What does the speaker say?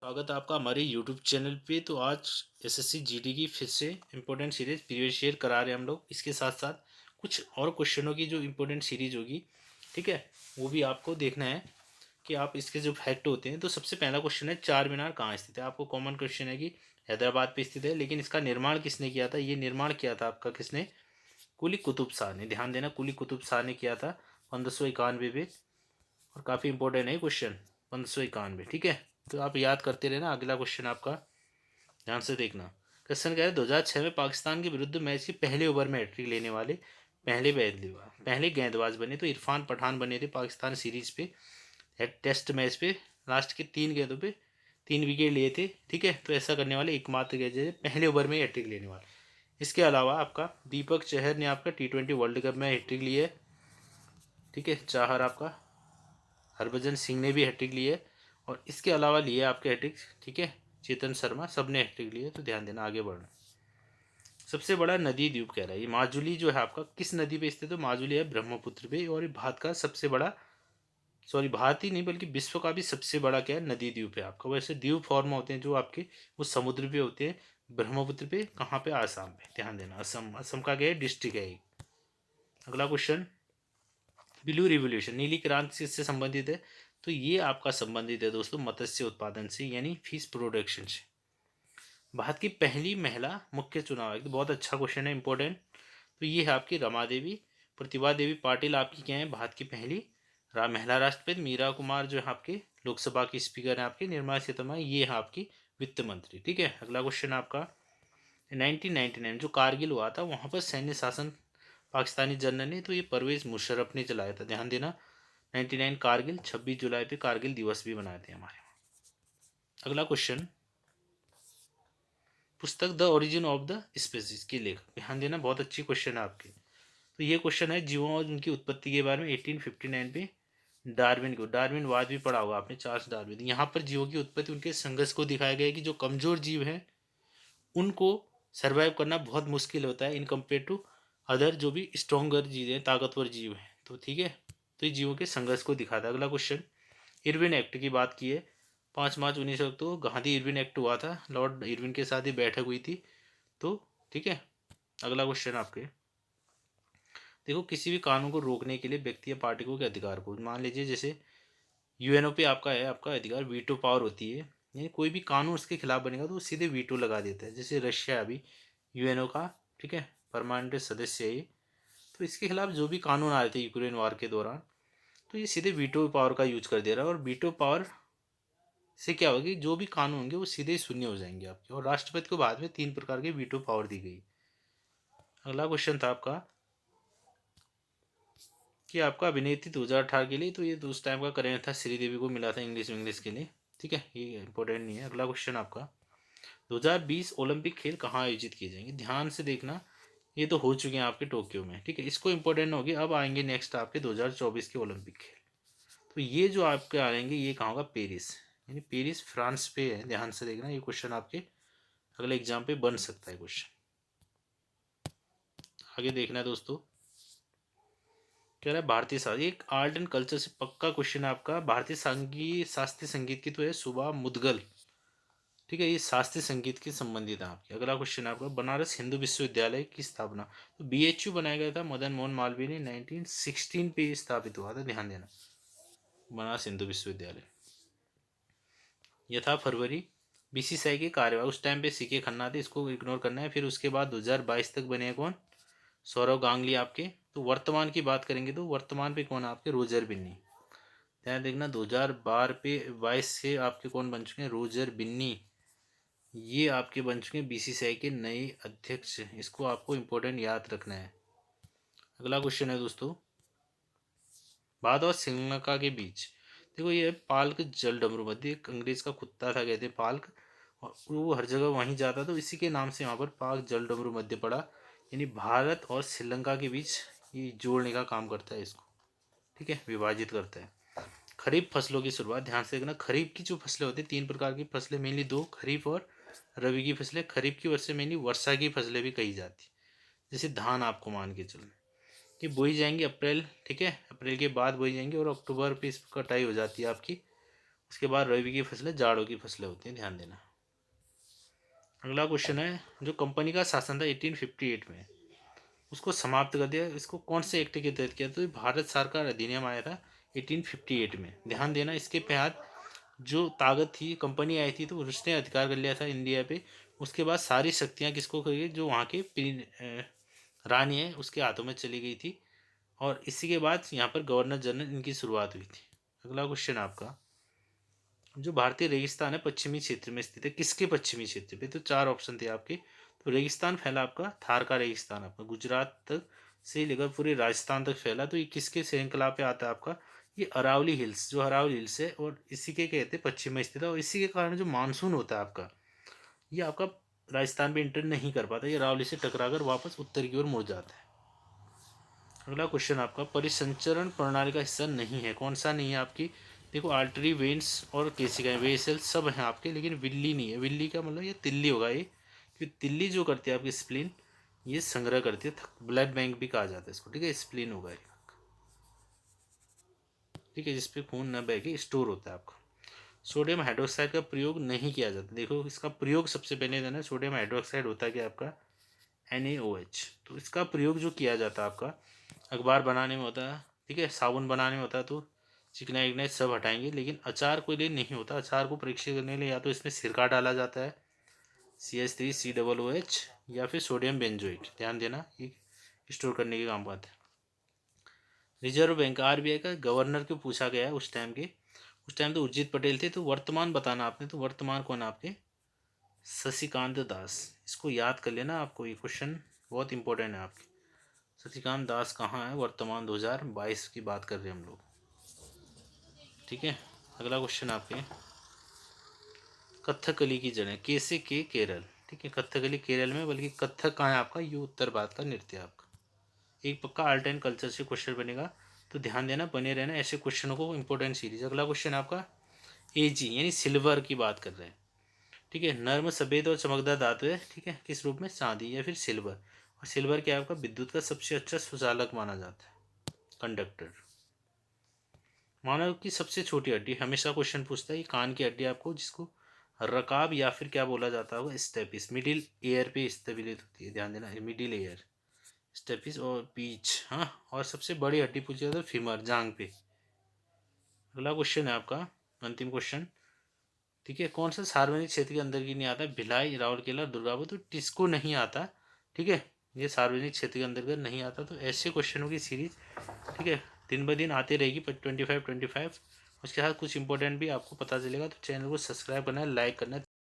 स्वागत है आपका हमारे YouTube चैनल पे। तो आज एसएससी जीडी की फिर से इम्पोर्टेंट सीरीज प्रीवियस ईयर करा रहे हैं हम लोग। इसके साथ साथ कुछ और क्वेश्चनों की जो इम्पोर्टेंट सीरीज होगी, ठीक है, वो भी आपको देखना है कि आप इसके जो फैक्ट होते हैं। तो सबसे पहला क्वेश्चन है, चार मीनार कहाँ स्थित है। आपको कॉमन क्वेश्चन है कि हैदराबाद पे स्थित है, लेकिन इसका निर्माण किसने किया था। ये निर्माण किया था आपका किसने, कुली कुतुब शाह ने। ध्यान देना, कुली कुतुब शाह ने किया था 1591 में। और काफ़ी इंपॉर्टेंट है क्वेश्चन, 1591, ठीक है। तो आप याद करते रहना। अगला क्वेश्चन आपका ध्यान से देखना। क्वेश्चन क्या है, 2006 में पाकिस्तान के विरुद्ध मैच की पहले ओवर में हैट्रिक लेने वाले पहले गेंदबाज बने। तो इरफान पठान बने थे पाकिस्तान सीरीज पे, टेस्ट मैच पे। लास्ट के 3 गेंदों पे 3 विकेट लिए थे, ठीक है। तो ऐसा करने वाले एकमात्र गेंदबाज पहले ओवर में हैट्रिक लेने वाले। इसके अलावा आपका दीपक चहर ने आपका T20 वर्ल्ड कप में हैट्रिक ली है, ठीक है। चाहर आपका हरभजन सिंह ने भी हैट्रिक ली है, और इसके अलावा लिए आपके हैट्रिक, ठीक है। चेतन शर्मा, सब ने हैट्रिक लिए। तो ध्यान देना, आगे बढ़ना। सबसे बड़ा नदी द्वीप कह रहा है ये माजुली जो है आपका किस नदी पे स्थित है। तो माजुली है ब्रह्मपुत्र पे। और ये भारत का सबसे बड़ा, सॉरी भारत ही नहीं बल्कि विश्व का भी सबसे बड़ा क्या है, नदी द्वीप है आपका। वैसे द्वीप फॉर्म होते हैं जो आपके, वो समुद्र पे होते हैं। ब्रह्मपुत्र पे कहाँ पे, आसाम पे। ध्यान देना, असम, असम का क्या है, डिस्ट्रिक्ट है एक। अगला क्वेश्चन, ब्लू रिवोल्यूशन, नीली क्रांति किससे संबंधित है। तो ये आपका संबंधित है दोस्तों मत्स्य उत्पादन से, यानी फिश प्रोडक्शन से। भारत की पहली महिला मुख्य चुनाव आयुक्त, बहुत अच्छा क्वेश्चन है, इंपॉर्टेंट। तो ये है आपकी रमा देवी। प्रतिभा देवी पाटिल आपकी क्या है, भारत की पहली महिला राष्ट्रपति। मीरा कुमार जो है आपके लोकसभा की स्पीकर है आपकी। निर्मला सीतारमण ये है आपकी वित्त मंत्री, ठीक है। अगला क्वेश्चन आपका, 1999 जो कारगिल हुआ था, वहाँ पर सैन्य शासन पाकिस्तानी जनरल ने, तो ये परवेज मुशर्रफ ने चलाया था। ध्यान देना, 99 कारगिल, 26 जुलाई पे कारगिल दिवस भी मनाए थे हमारे। अगला क्वेश्चन, पुस्तक the origin of the species के लेखक। ध्यान देना, बहुत अच्छी क्वेश्चन है आपकी। तो ये क्वेश्चन है जीवों और उनकी उत्पत्ति के बारे में, 1859 पे डार्विन को, डार्विनवाद भी पढ़ा होगा आपने, चार्ल्स डार्विन। यहाँ पर जीवों की उत्पत्ति, उनके संघर्ष को दिखाया गया है कि जो कमजोर जीव हैं उनको सरवाइव करना बहुत मुश्किल होता है इन कम्पेयर टू अदर जो भी स्ट्रॉन्गर जीव हैं, ताकतवर जीव हैं। तो ठीक है, तो ये जीवों के संघर्ष को दिखाता है। अगला क्वेश्चन, इरविन एक्ट की बात की है, 5 मार्च 1900 तो गांधी इरविन एक्ट हुआ था, लॉर्ड इरविन के साथ ही बैठक हुई थी। तो ठीक है। अगला क्वेश्चन आपके, देखो किसी भी कानून को रोकने के लिए व्यक्ति या पार्टी को के अधिकार को, मान लीजिए जैसे यूएनओ पे आपका है, आपका अधिकार वीटो पावर होती है, यानी कोई भी कानून उसके खिलाफ बनेगा तो वो सीधे वीटो लगा देता है। जैसे रशिया अभी यूएनओ का, ठीक है, परमानेंट सदस्य है ये। तो इसके खिलाफ जो भी कानून आ रहे थे यूक्रेन वार के दौरान, तो ये सीधे वीटो पावर का यूज कर दे रहा है। और वीटो पावर से क्या होगी, जो भी कानून होंगे वो सीधे ही शून्य हो जाएंगे आपके। और राष्ट्रपति को बाद में 3 प्रकार के वीटो पावर दी गई। अगला क्वेश्चन था आपका कि आपका अभिनेत्री 2018 के लिए, तो ये तो उस टाइम का करेंट था, श्रीदेवी को मिला था इंग्लिश इंग्लिश के लिए, ठीक है, ये इंपॉर्टेंट नहीं है। अगला क्वेश्चन आपका, 2020 ओलंपिक खेल कहाँ आयोजित किए जाएंगे। ध्यान से देखना, ये तो हो चुके हैं आपके टोक्यो में, ठीक है, इसको इंपॉर्टेंट होगी। अब आएंगे नेक्स्ट आपके 2024 के ओलंपिक खेल। तो ये जो आपके आएंगे ये कहाँ होगा, पेरिस, यानी पेरिस फ्रांस पे है। ध्यान से देखना, ये क्वेश्चन आपके अगले एग्जाम पे बन सकता है क्वेश्चन। आगे देखना है दोस्तों, कह रहा है भारतीय संगीत, एक आर्ट एंड कल्चर से पक्का क्वेश्चन है आपका। भारतीय संगीत, शास्त्रीय संगीत की तो है सुबह मुदगल, ठीक है, ये शास्त्रीय संगीत के संबंधित है आपके। अगला क्वेश्चन है आपका, बनारस हिंदू विश्वविद्यालय की स्थापना, तो बीएचयू बनाया गया था मदन मोहन मालवीय ने, 1916 पे स्थापित हुआ था। ध्यान देना, बनारस हिंदू विश्वविद्यालय। यथा फरवरी, बीसीसीआई के कार्यवाही, उस टाइम पे सीके खन्ना थे, इसको इग्नोर करना है। फिर उसके बाद 2022 तक बने कौन, सौरव गांगली आपके। तो वर्तमान की बात करेंगे तो वर्तमान पे कौन है आपके, रोजर बिन्नी। ध्यान देखना, 2012 पे 22 से आपके कौन बन चुके हैं, रोजर बिन्नी, ये आपके बन चुके हैं बीसीसीआई के नए अध्यक्ष। इसको आपको इंपॉर्टेंट याद रखना है। अगला क्वेश्चन है दोस्तों, भारत और श्रीलंका के बीच, देखो ये पाल्क जल डमरू मध्य, एक अंग्रेज का कुत्ता था, कहते हैं पाल्क, और वो हर जगह वहीं जाता, तो इसी के नाम से वहाँ पर पाक जल डमरू मध्य पड़ा। यानी भारत और श्रीलंका के बीच ये जोड़ने का काम करता है इसको, ठीक है, विभाजित करता है। खरीफ फसलों की शुरुआत, ध्यान से देखना, खरीफ की जो फसलें होती हैं, 3 प्रकार की फसलें, मेनली दो, खरीफ और रबी की फसलें। खरीफ की वजह से मेनली वर्षा की फसलें भी कही जाती, जैसे धान आपको मान के चलना, ये बोई जाएंगी अप्रैल, ठीक है, अप्रैल के बाद बोई जाएंगी और अक्टूबर पे इस पर कटाई हो जाती है आपकी। उसके बाद रबी की फसलें जाड़ों की फसलें होती हैं, ध्यान देना। अगला क्वेश्चन है, जो कंपनी का शासन था 1858 में, उसको समाप्त कर दिया, इसको कौन से एक्ट के तहत किया? तो ये भारत सरकार अधिनियम आया था 1858 में, ध्यान देना। इसके तहत जो ताकत थी, कंपनी आई थी तो उसने अधिकार कर लिया था इंडिया पे। उसके बाद सारी शक्तियाँ किसको कर गई? जो वहाँ के रानी है उसके हाथों में चली गई थी। और इसी के बाद यहाँ पर गवर्नर जनरल इनकी शुरुआत हुई थी। अगला क्वेश्चन आपका, जो भारतीय रेगिस्तान है पश्चिमी क्षेत्र में स्थित है, किसके पश्चिमी क्षेत्र पे? तो चार ऑप्शन थे आपके। तो रेगिस्तान फैला आपका, थार का रेगिस्तान आपका गुजरात तक से लेकर पूरे राजस्थान तक फैला। तो ये किसके श्रृंखला पे आता है आपका? ये अरावली हिल्स, जो अरावली हिल्स है और इसी के कहते हैं पश्चिम में स्थित है। और इसी के कारण जो मानसून होता है आपका, ये आपका राजस्थान पे इंटर नहीं कर पाता, ये अरावली से टकरा कर वापस उत्तर की ओर मुड़ जाता है। अगला क्वेश्चन आपका, परिसंचरण प्रणाली का हिस्सा नहीं है, कौन सा नहीं है आपकी? देखो आर्टरी, वेन्स और केसिकाएं, वेसल सब हैं आपके, लेकिन विल्ली नहीं है। विल्ली का मतलब ये तिल्ली होगा ये, क्योंकि तिल्ली जो करती है आपकी स्प्लीन, ये संग्रह करती है, ब्लड बैंक भी कहा जाता है इसको, ठीक है। स्प्लीन होगा ये, ठीक है, जिसपे खून न बह के स्टोर होता है आपका। सोडियम हाइड्रोक्साइड का प्रयोग नहीं किया जाता। देखो इसका प्रयोग सबसे पहले देना, सोडियम हाइड्रोक्साइड होता है क्या आपका? NaOH। तो इसका प्रयोग जो किया जाता है आपका अखबार बनाने में होता है, ठीक है, साबुन बनाने में होता है, तो चिकनाई विकनाई सब हटाएंगे। लेकिन अचार के लिए नहीं होता। अचार को परीक्षित करने के लिए या तो इसमें सिरका डाला जाता है CH3COOH, या फिर सोडियम बेंजोएट, ध्यान देना, ये स्टोर करने के काम आता है। रिजर्व बैंक RBI का गवर्नर को पूछा गया है उस टाइम तो उर्जित पटेल थे। तो वर्तमान बताना आपने, तो वर्तमान कौन आपके? शशिकांत दास। इसको याद कर लेना, आपको ये क्वेश्चन बहुत इंपॉर्टेंट है आपके। शशिकांत दास कहाँ है? वर्तमान 2022 की बात कर रहे हैं हम लोग, ठीक है। अगला क्वेश्चन आपके, कथकली की जड़ें, कैसे के केरल, ठीक है। कथकली केरल में, बल्कि कथक कहाँ है आपका? ये उत्तर भारत का नृत्य है आपका। एक पक्का आर्ट एंड कल्चर से क्वेश्चन बनेगा, तो ध्यान देना, बने रहना ऐसे क्वेश्चनों को, इंपॉर्टेंट सीरीज। अगला क्वेश्चन आपका, AG यानी सिल्वर की बात कर रहे हैं, ठीक है। नर्म सफेद और चमकदार धातु है, ठीक है, किस रूप में? चांदी या फिर सिल्वर। और सिल्वर क्या है आपका? विद्युत का सबसे अच्छा सुचालक माना जाता है, कंडक्टर। मानव की सबसे छोटी हड्डी, हमेशा क्वेश्चन पूछता है, ये कान की हड्डी आपको, जिसको रकाब या फिर क्या बोला जाता होगा? स्टेपिस, मिडिल एयर पे स्टेबिलित होती है, ध्यान देना, मिडिल एयर, स्टेपिस और पीच, हाँ। और सबसे बड़ी हड्डी पूछी जाता है फीमर, जांग पे। अगला क्वेश्चन है आपका, अंतिम क्वेश्चन, ठीक है। कौन सा सार्वजनिक क्षेत्र के अंदर की नहीं आता? भिलाई, राउरकेला, दुर्गापुर। तो टिस्को नहीं आता, ठीक है, ये सार्वजनिक क्षेत्र के अंतर्गत नहीं आता। तो ऐसे क्वेश्चनों की सीरीज, ठीक है, दिन ब दिन आती रहेगी, पर 25 25। उसके साथ कुछ इंपॉर्टेंट भी आपको पता चलेगा। तो चैनल को सब्सक्राइब करना है, लाइक करना है।